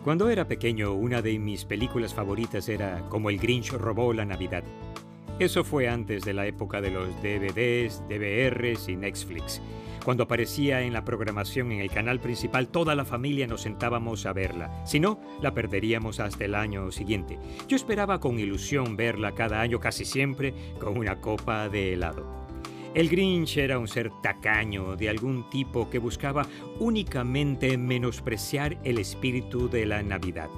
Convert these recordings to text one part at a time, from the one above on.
Cuando era pequeño, una de mis películas favoritas era Como el Grinch robó la Navidad. Eso fue antes de la época de los DVDs, DVRs y Netflix. Cuando aparecía en la programación en el canal principal, toda la familia nos sentábamos a verla. Si no, la perderíamos hasta el año siguiente. Yo esperaba con ilusión verla cada año, casi siempre, con una copa de helado. El Grinch era un ser tacaño de algún tipo que buscaba únicamente menospreciar el espíritu de la Navidad.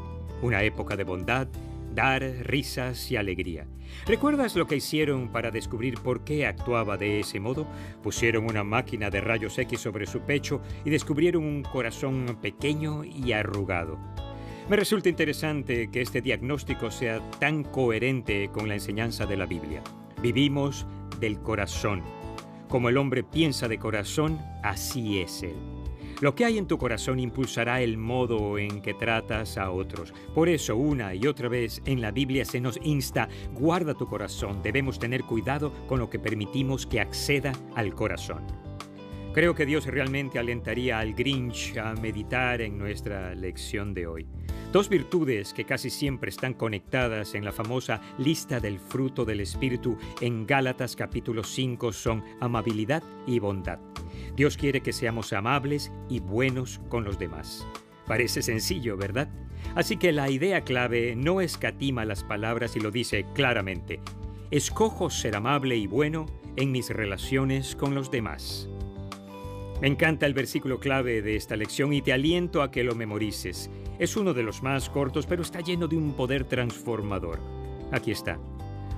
Una época de bondad, dar risas y alegría. ¿Recuerdas lo que hicieron para descubrir por qué actuaba de ese modo? Pusieron una máquina de rayos X sobre su pecho y descubrieron un corazón pequeño y arrugado. Me resulta interesante que este diagnóstico sea tan coherente con la enseñanza de la Biblia. Vivimos del corazón. Como el hombre piensa de corazón, así es él. Lo que hay en tu corazón impulsará el modo en que tratas a otros. Por eso, una y otra vez en la Biblia se nos insta: guarda tu corazón. Debemos tener cuidado con lo que permitimos que acceda al corazón. Creo que Dios realmente alentaría al Grinch a meditar en nuestra lección de hoy. Dos virtudes que casi siempre están conectadas en la famosa lista del fruto del Espíritu en Gálatas capítulo 5 son amabilidad y bondad. Dios quiere que seamos amables y buenos con los demás. Parece sencillo, ¿verdad? Así que la idea clave no escatima las palabras y lo dice claramente: escojo ser amable y bueno en mis relaciones con los demás. Me encanta el versículo clave de esta lección y te aliento a que lo memorices. Es uno de los más cortos, pero está lleno de un poder transformador. Aquí está.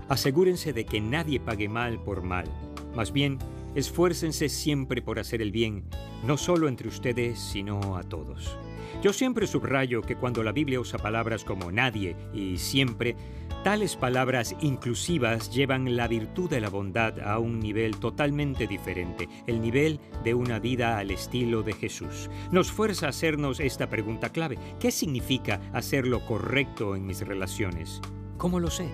Asegúrense de que nadie pague mal por mal. Más bien, esfuércense siempre por hacer el bien, no solo entre ustedes, sino a todos. Yo siempre subrayo que cuando la Biblia usa palabras como nadie y siempre, tales palabras inclusivas llevan la virtud de la bondad a un nivel totalmente diferente, el nivel de una vida al estilo de Jesús. Nos fuerza a hacernos esta pregunta clave: ¿qué significa hacer lo correcto en mis relaciones? ¿Cómo lo sé?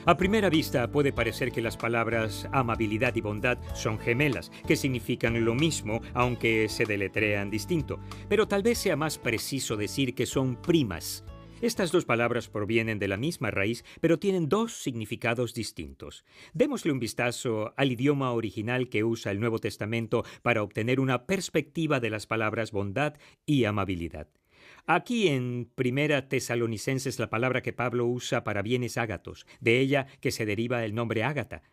A primera vista puede parecer que las palabras amabilidad y bondad son gemelas, que significan lo mismo aunque se deletrean distinto, pero tal vez sea más preciso decir que son primas. Estas dos palabras provienen de la misma raíz, pero tienen dos significados distintos. Démosle un vistazo al idioma original que usa el Nuevo Testamento para obtener una perspectiva de las palabras bondad y amabilidad. Aquí en Primera Tesalonicenses la palabra que Pablo usa para bien es ágatos, de ella que se deriva el nombre Ágata.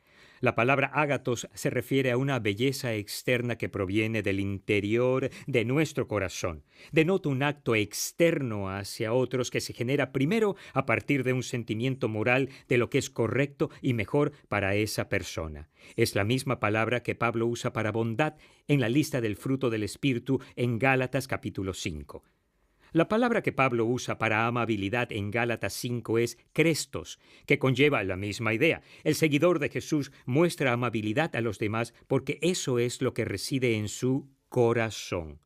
La palabra ágatos se refiere a una belleza externa que proviene del interior de nuestro corazón. Denota un acto externo hacia otros que se genera primero a partir de un sentimiento moral de lo que es correcto y mejor para esa persona. Es la misma palabra que Pablo usa para bondad en la lista del fruto del Espíritu en Gálatas capítulo 5. La palabra que Pablo usa para amabilidad en Gálatas 5 es Crestos, que conlleva la misma idea. El seguidor de Jesús muestra amabilidad a los demás porque eso es lo que reside en su corazón.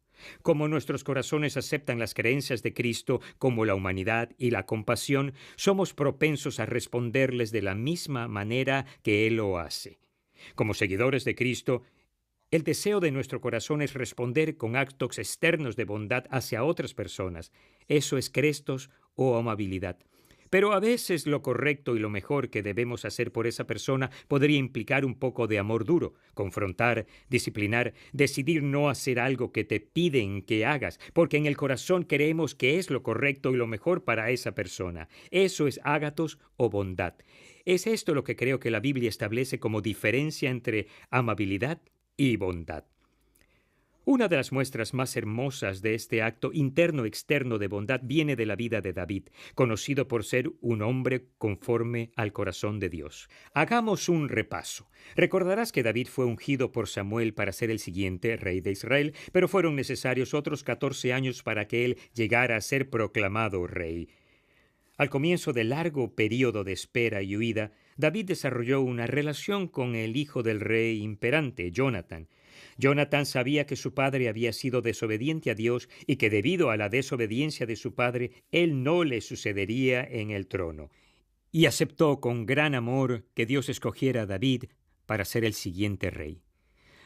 Como nuestros corazones aceptan las creencias de Cristo como la humanidad y la compasión, somos propensos a responderles de la misma manera que Él lo hace. Como seguidores de Cristo, el deseo de nuestro corazón es responder con actos externos de bondad hacia otras personas. Eso es Crestos o amabilidad. Pero a veces lo correcto y lo mejor que debemos hacer por esa persona podría implicar un poco de amor duro, confrontar, disciplinar, decidir no hacer algo que te piden que hagas, porque en el corazón creemos que es lo correcto y lo mejor para esa persona. Eso es ágatos o bondad. Es esto lo que creo que la Biblia establece como diferencia entre amabilidad y bondad. Una de las muestras más hermosas de este acto interno-externo de bondad viene de la vida de David, conocido por ser un hombre conforme al corazón de Dios. Hagamos un repaso. Recordarás que David fue ungido por Samuel para ser el siguiente rey de Israel, pero fueron necesarios otros 14 años para que él llegara a ser proclamado rey. Al comienzo del largo período de espera y huida, David desarrolló una relación con el hijo del rey imperante, Jonatán. Jonatán sabía que su padre había sido desobediente a Dios y que debido a la desobediencia de su padre, él no le sucedería en el trono. y aceptó con gran amor que Dios escogiera a David para ser el siguiente rey.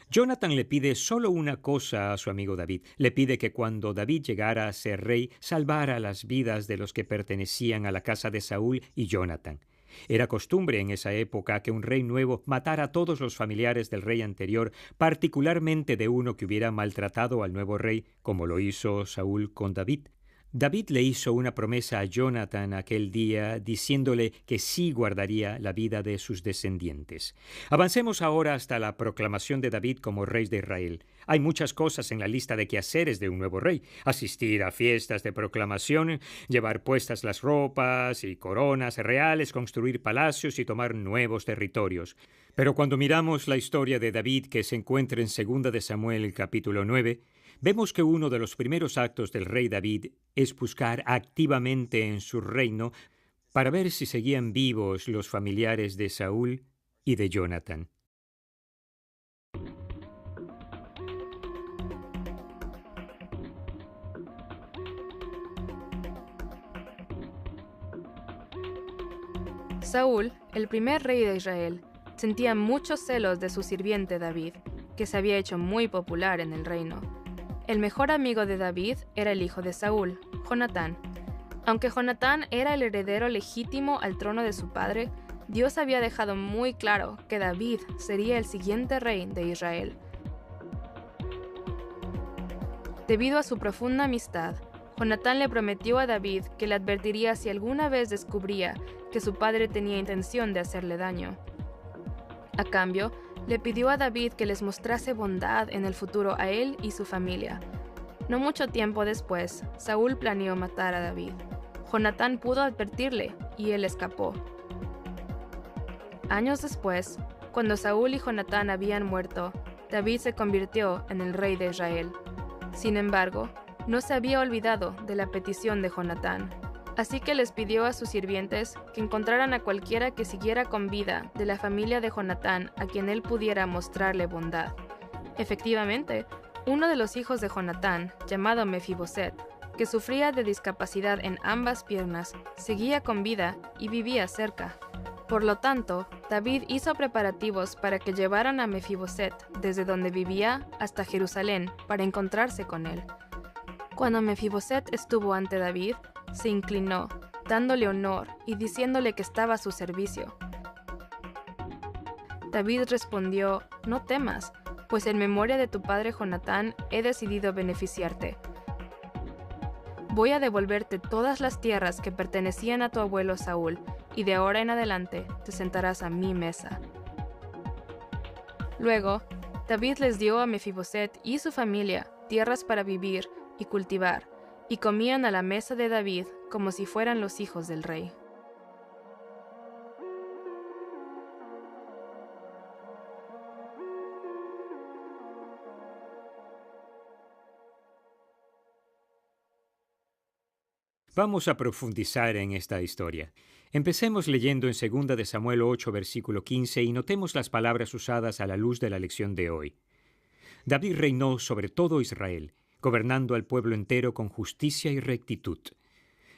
Jonathan le pide solo una cosa a su amigo David. Le pide que cuando David llegara a ser rey, salvara las vidas de los que pertenecían a la casa de Saúl y Jonathan. Era costumbre en esa época que un rey nuevo matara a todos los familiares del rey anterior, particularmente de uno que hubiera maltratado al nuevo rey, como lo hizo Saúl con David. David le hizo una promesa a Jonathan aquel día, diciéndole que sí guardaría la vida de sus descendientes. Avancemos ahora hasta la proclamación de David como rey de Israel. Hay muchas cosas en la lista de quehaceres de un nuevo rey: asistir a fiestas de proclamación, llevar puestas las ropas y coronas reales, construir palacios y tomar nuevos territorios. Pero cuando miramos la historia de David, que se encuentra en 2 de Samuel capítulo 9, vemos que uno de los primeros actos del rey David es buscar activamente en su reino para ver si seguían vivos los familiares de Saúl y de Jonathan. Saúl, el primer rey de Israel, sentía muchos celos de su sirviente David, que se había hecho muy popular en el reino. El mejor amigo de David era el hijo de Saúl, Jonatán. Aunque Jonatán era el heredero legítimo al trono de su padre, Dios había dejado muy claro que David sería el siguiente rey de Israel. Debido a su profunda amistad, Jonatán le prometió a David que le advertiría si alguna vez descubría que su padre tenía intención de hacerle daño. A cambio, le pidió a David que les mostrase bondad en el futuro a él y su familia. No mucho tiempo después, Saúl planeó matar a David. Jonatán pudo advertirle y él escapó. Años después, cuando Saúl y Jonatán habían muerto, David se convirtió en el rey de Israel. Sin embargo, no se había olvidado de la petición de Jonatán. Así que les pidió a sus sirvientes que encontraran a cualquiera que siguiera con vida de la familia de Jonatán a quien él pudiera mostrarle bondad. Efectivamente, uno de los hijos de Jonatán, llamado Mefiboset, que sufría de discapacidad en ambas piernas, seguía con vida y vivía cerca. Por lo tanto, David hizo preparativos para que llevaran a Mefiboset desde donde vivía hasta Jerusalén para encontrarse con él. Cuando Mefiboset estuvo ante David, se inclinó, dándole honor y diciéndole que estaba a su servicio. David respondió: «No temas, pues en memoria de tu padre Jonatán he decidido beneficiarte. Voy a devolverte todas las tierras que pertenecían a tu abuelo Saúl, y de ahora en adelante te sentarás a mi mesa». Luego, David les dio a Mefiboset y su familia tierras para vivir y cultivar, y comían a la mesa de David como si fueran los hijos del rey. Vamos a profundizar en esta historia. Empecemos leyendo en 2 de Samuel 8, versículo 15, y notemos las palabras usadas a la luz de la lección de hoy. David reinó sobre todo Israel, gobernando al pueblo entero con justicia y rectitud.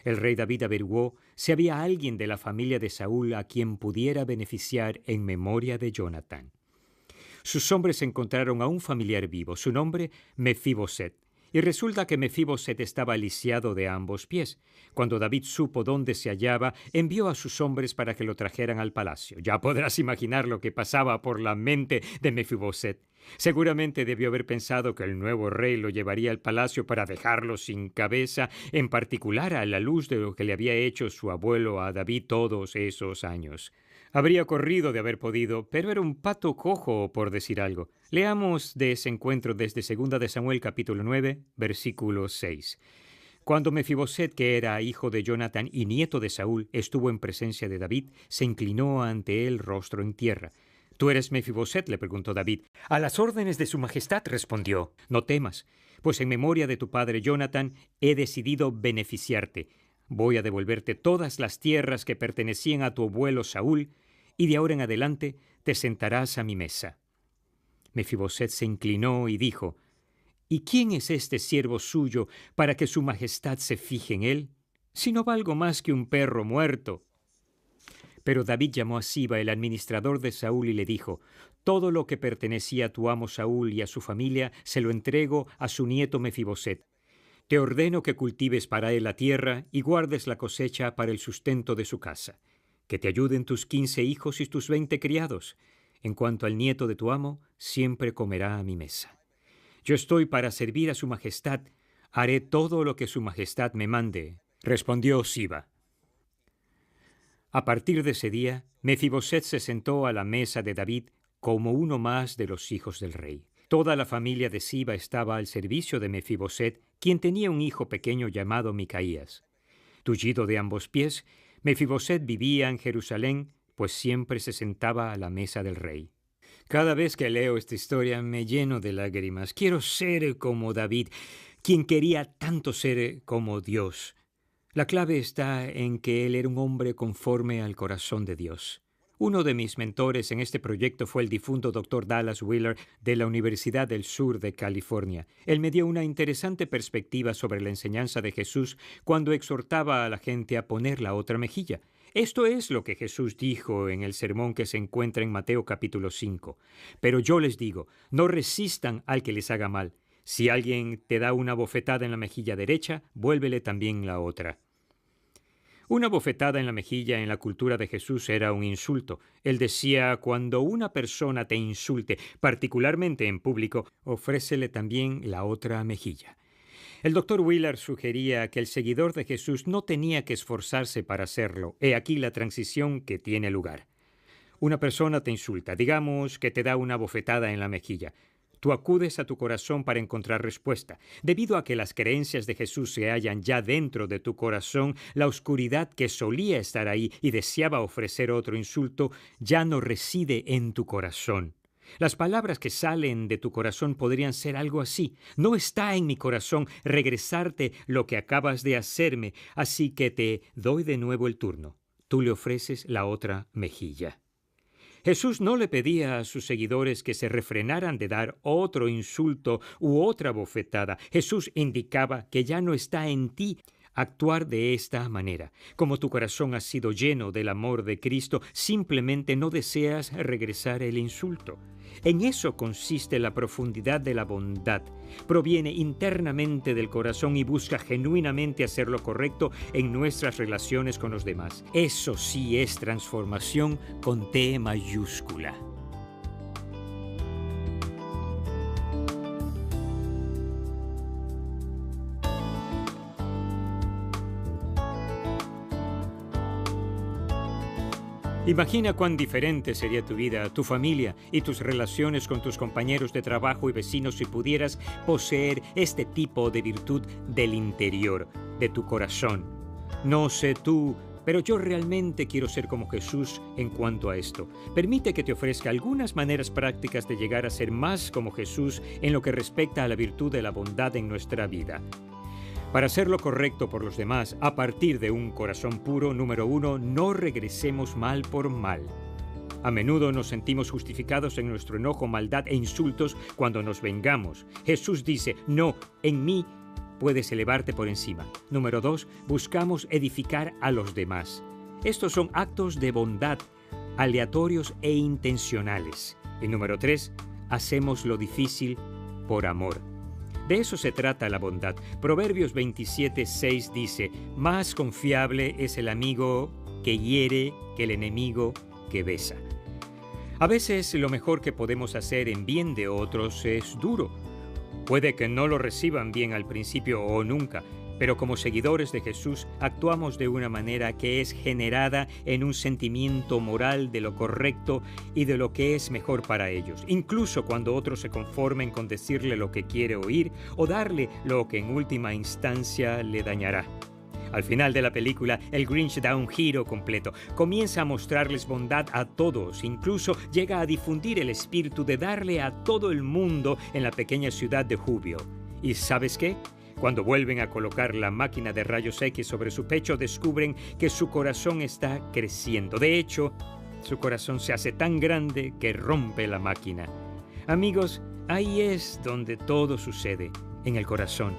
El rey David averiguó si había alguien de la familia de Saúl a quien pudiera beneficiar en memoria de Jonatán. Sus hombres encontraron a un familiar vivo, su nombre Mefiboset, y resulta que Mefiboset estaba lisiado de ambos pies. Cuando David supo dónde se hallaba, envió a sus hombres para que lo trajeran al palacio. Ya podrás imaginar lo que pasaba por la mente de Mefiboset. Seguramente debió haber pensado que el nuevo rey lo llevaría al palacio para dejarlo sin cabeza, en particular a la luz de lo que le había hecho su abuelo a David todos esos años. Habría corrido de haber podido, pero era un pato cojo, por decir algo. Leamos de ese encuentro desde 2 de Samuel capítulo 9, versículo 6. Cuando Mefiboset, que era hijo de Jonatán y nieto de Saúl, estuvo en presencia de David, se inclinó ante él rostro en tierra. «¿Tú eres Mefiboset?», le preguntó David. «A las órdenes de su majestad», respondió. «No temas, pues en memoria de tu padre Jonatán he decidido beneficiarte. Voy a devolverte todas las tierras que pertenecían a tu abuelo Saúl, y de ahora en adelante te sentarás a mi mesa». Mefiboset se inclinó y dijo: «¿Y quién es este siervo suyo para que su majestad se fije en él? Si no valgo más que un perro muerto». Pero David llamó a Siba, el administrador de Saúl, y le dijo: «Todo lo que pertenecía a tu amo Saúl y a su familia se lo entrego a su nieto Mefiboset. Te ordeno que cultives para él la tierra y guardes la cosecha para el sustento de su casa. Que te ayuden tus 15 hijos y tus 20 criados. En cuanto al nieto de tu amo, siempre comerá a mi mesa. Yo estoy para servir a su majestad. Haré todo lo que su majestad me mande», respondió Siba. A partir de ese día, Mefiboset se sentó a la mesa de David como uno más de los hijos del rey. Toda la familia de Siba estaba al servicio de Mefiboset, quien tenía un hijo pequeño llamado Micaías. Tullido de ambos pies, Mefiboset vivía en Jerusalén, pues siempre se sentaba a la mesa del rey. Cada vez que leo esta historia me lleno de lágrimas. Quiero ser como David, quien quería tanto ser como Dios. La clave está en que él era un hombre conforme al corazón de Dios. Uno de mis mentores en este proyecto fue el difunto Dr. Dallas Willard de la Universidad del Sur de California. Él me dio una interesante perspectiva sobre la enseñanza de Jesús cuando exhortaba a la gente a poner la otra mejilla. Esto es lo que Jesús dijo en el sermón que se encuentra en Mateo capítulo 5. «Pero yo les digo, no resistan al que les haga mal. Si alguien te da una bofetada en la mejilla derecha, vuélvele también la otra». Una bofetada en la mejilla en la cultura de Jesús era un insulto. Él decía: cuando una persona te insulte, particularmente en público, ofrécele también la otra mejilla. El Dr. Willard sugería que el seguidor de Jesús no tenía que esforzarse para hacerlo. He aquí la transición que tiene lugar. Una persona te insulta, digamos que te da una bofetada en la mejilla. Tú acudes a tu corazón para encontrar respuesta. Debido a que las creencias de Jesús se hallan ya dentro de tu corazón, la oscuridad que solía estar ahí y deseaba ofrecer otro insulto ya no reside en tu corazón. Las palabras que salen de tu corazón podrían ser algo así: «No está en mi corazón regresarte lo que acabas de hacerme, así que te doy de nuevo el turno». Tú le ofreces la otra mejilla. Jesús no le pedía a sus seguidores que se refrenaran de dar otro insulto u otra bofetada. Jesús indicaba que ya no está en ti actuar de esta manera. Como tu corazón ha sido lleno del amor de Cristo, simplemente no deseas regresar el insulto. En eso consiste la profundidad de la bondad. Proviene internamente del corazón y busca genuinamente hacer lo correcto en nuestras relaciones con los demás. Eso sí es transformación con T mayúscula. Imagina cuán diferente sería tu vida, tu familia y tus relaciones con tus compañeros de trabajo y vecinos si pudieras poseer este tipo de virtud del interior, de tu corazón. No sé tú, pero yo realmente quiero ser como Jesús en cuanto a esto. Permite que te ofrezca algunas maneras prácticas de llegar a ser más como Jesús en lo que respecta a la virtud de la bondad en nuestra vida. Para hacer lo correcto por los demás, a partir de un corazón puro, número 1, no regresemos mal por mal. A menudo nos sentimos justificados en nuestro enojo, maldad e insultos cuando nos vengamos. Jesús dice: «No, en mí puedes elevarte por encima». Número 2, buscamos edificar a los demás. Estos son actos de bondad, aleatorios e intencionales. Y número 3, hacemos lo difícil por amor. De eso se trata la bondad. Proverbios 27:6 dice: «Más confiable es el amigo que hiere que el enemigo que besa». A veces lo mejor que podemos hacer en bien de otros es duro. Puede que no lo reciban bien al principio o nunca, pero como seguidores de Jesús actuamos de una manera que es generada en un sentimiento moral de lo correcto y de lo que es mejor para ellos, incluso cuando otros se conformen con decirle lo que quiere oír o darle lo que en última instancia le dañará. Al final de la película, el Grinch da un giro completo. Comienza a mostrarles bondad a todos, incluso llega a difundir el espíritu de darle a todo el mundo en la pequeña ciudad de Whoville. ¿Y sabes qué? Cuando vuelven a colocar la máquina de rayos X sobre su pecho, descubren que su corazón está creciendo. De hecho, su corazón se hace tan grande que rompe la máquina. Amigos, ahí es donde todo sucede, en el corazón.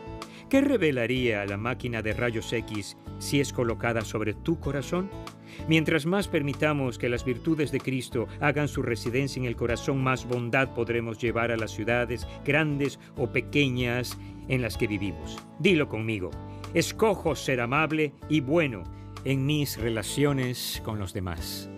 ¿Qué revelaría la máquina de rayos X si es colocada sobre tu corazón? Mientras más permitamos que las virtudes de Cristo hagan su residencia en el corazón, más bondad podremos llevar a las ciudades, grandes o pequeñas, en las que vivimos. Dilo conmigo: escojo ser amable y bueno en mis relaciones con los demás.